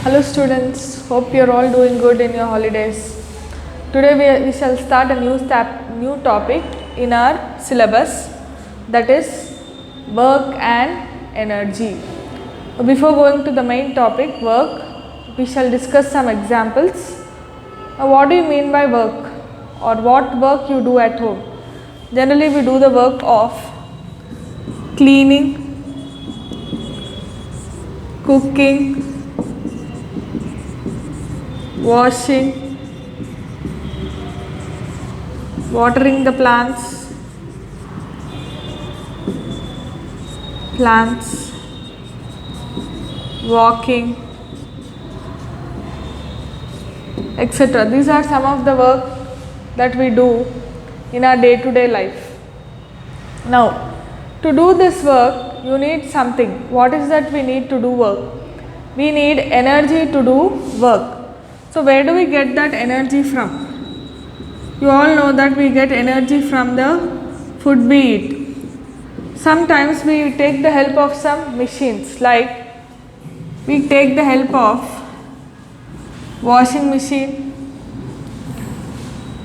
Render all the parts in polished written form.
Hello students, hope you are all doing good in your holidays. Today we shall start a new topic in our syllabus, that is work and energy. Before going to the main topic work, we shall discuss some examples. What do you mean by work, or what work you do at home? Generally we do the work of cleaning, cooking, washing, watering the plants, walking, etc. These are some of the work that we do in our day-to-day life. Now, to do this work, you need something. What is that we need to do work? We need energy to do work. So, where do we get that energy from? You all know that we get energy from the food we eat. Sometimes we take the help of some machines, like we take the help of washing machine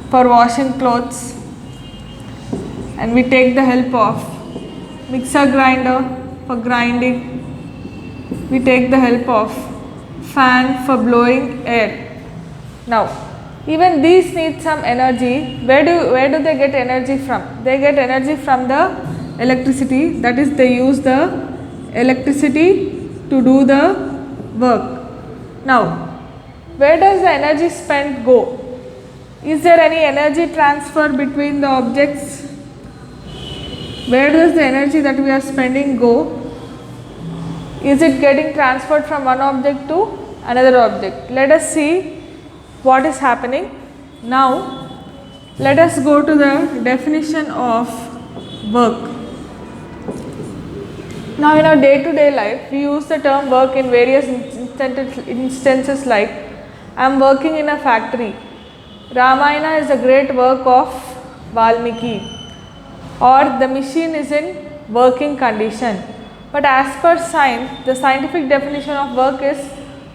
for washing clothes, and we take the help of mixer grinder for grinding. We take the help of fan for blowing air. Now, even these need some energy. Where do they get energy from? They get energy from the electricity, that is they use the electricity to do the work. Now, where does the energy spent go? Is there any energy transfer between the objects? Where does the energy that we are spending go? Is it getting transferred from one object to another object? Let us see what is happening. Now, let us go to the definition of work. Now, in our day-to-day life, we use the term work in various instances, like I am working in a factory. Ramayana is a great work of Valmiki, or the machine is in working condition. But as per science, the scientific definition of work is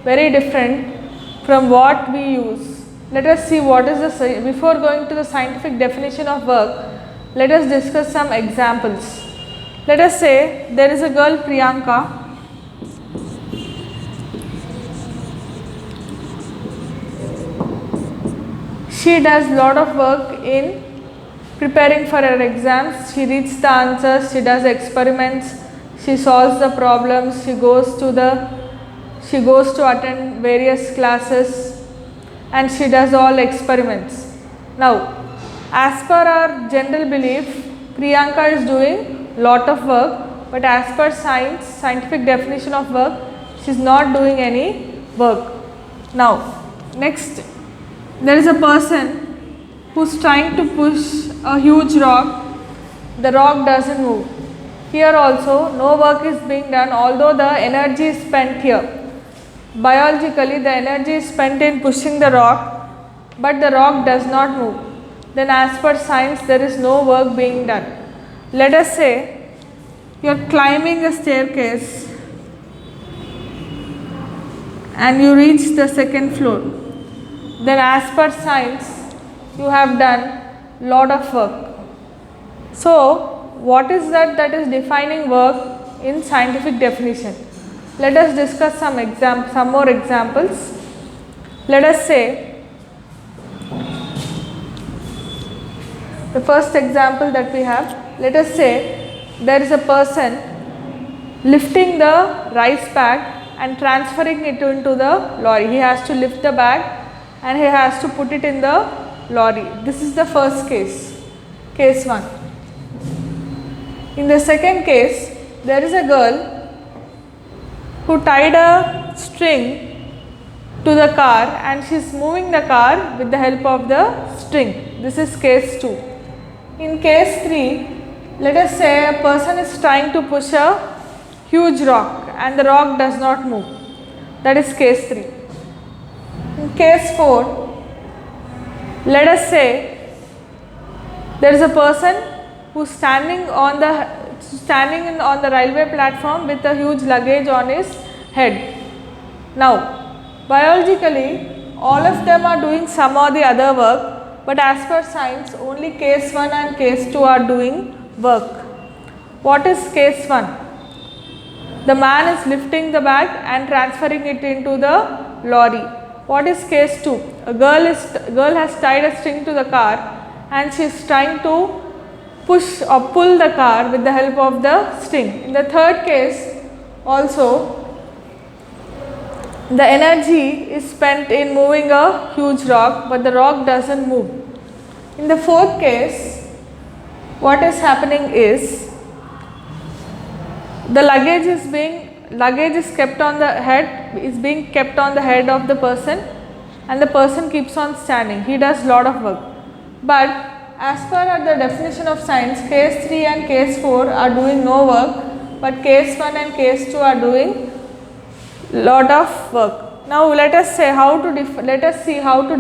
very different from what we use. Let us see what is the, before going to the scientific definition of work, let us discuss some examples. Let us say there is a girl, Priyanka. She does lot of work in preparing for her exams. She reads the answers, she does experiments, she solves the problems, she goes to attend various classes, and she does all experiments. Now, as per our general belief, Priyanka is doing lot of work, but as per science, scientific definition of work, she is not doing any work. Now, next, there is a person who is trying to push a huge rock. The rock doesn't move. Here also, no work is being done, although the energy is spent here. Biologically, the energy is spent in pushing the rock, but the rock does not move. Then as per science, there is no work being done. Let us say you are climbing a staircase and you reach the second floor. Then as per science, you have done lot of work. So, what is that is defining work in scientific definition? Let us discuss some more examples. Let us say the first example that we have, let us say there is a person lifting the rice bag and transferring it into the lorry. He has to lift the bag and he has to put it in the lorry. This is the first case, case 1. In the second case, there is a girl who tied a string to the car and she is moving the car with the help of the string. This is case 2. In case 3, let us say a person is trying to push a huge rock and the rock does not move. That is case 3. In case 4, let us say there is a person who is standing on the railway platform with a huge luggage on his head. Now, Biologically, all of them are doing some or the other work, but as per science, only case 1 and case 2 are doing work. What is case 1? The man is lifting the bag and transferring it into the lorry. What is case 2? A girl has tied a string to the car and she is trying to push or pull the car with the help of the string. In the third case also, the energy is spent in moving a huge rock, but the rock doesn't move. In the fourth case, what is happening is the luggage is being kept on the head of the person, and the person keeps on standing. He does lot of work. But as per the definition of science, case 3 and case 4 are doing no work, but case 1 and case 2 are doing lot of work. Now let us see how to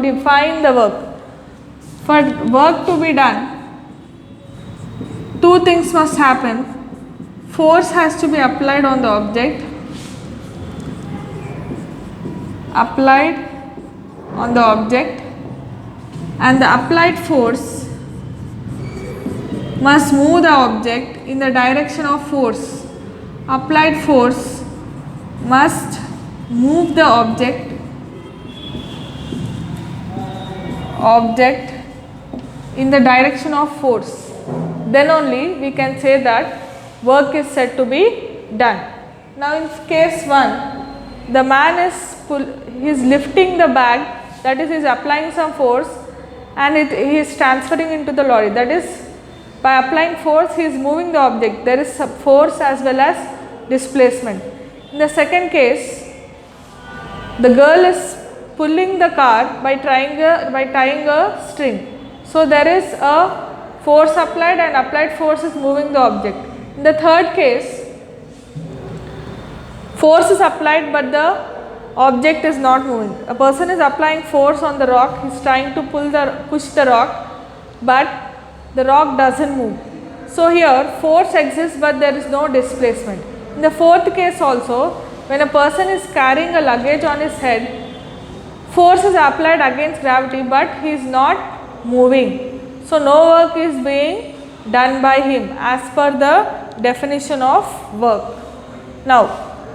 define the work. For work to be done, two things must happen. Force has to be applied on the object, and the applied force must move the object in the direction of force. Applied force must move the object in the direction of force. Then only we can say that work is said to be done. Now in case 1, the man is lifting the bag, that is, he is applying some force and he is transferring into the lorry. That is, by applying force he is moving the object. There is force as well as displacement. In the second case, the girl is pulling the car by tying a string. So there is a force applied and applied force is moving the object. In the third case, force is applied but the object is not moving. A person is applying force on the rock, he is trying to push the rock, but the rock doesn't move. So here force exists but there is no displacement. In the fourth case also, when a person is carrying a luggage on his head, force is applied against gravity but he is not moving. So no work is being done by him as per the definition of work. Now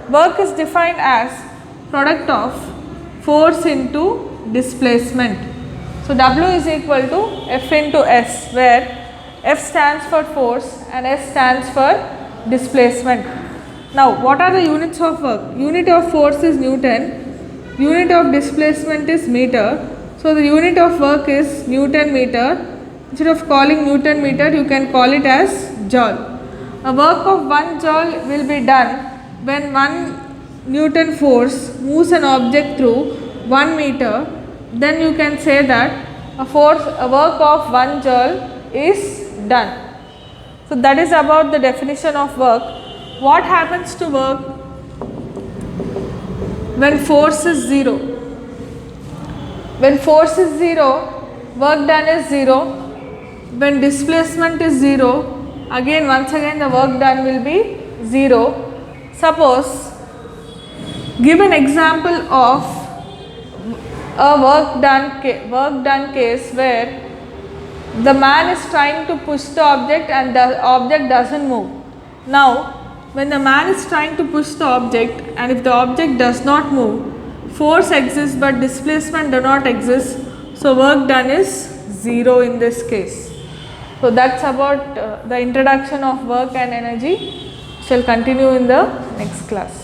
work is defined as product of force into displacement. So W is equal to F into S, where F stands for force and S stands for displacement. Now what are the units of work? Unit of force is Newton, unit of displacement is meter. So the unit of work is Newton meter. Instead of calling Newton meter, you can call it as joule. A work of 1 joule will be done when 1 Newton force moves an object through 1 meter. Then you can say that a work of 1 joule is done. So that is about the definition of work. What happens to work when force is 0? When force is 0, work done is 0. When displacement is 0, once again the work done will be 0. Suppose, give an example of a work done case where the man is trying to push the object and the object doesn't move. Now when the man is trying to push the object and if the object does not move, force exists but displacement do not exist. So work done is 0 in this case. So that's about the introduction of work and energy. Shall continue in the next class.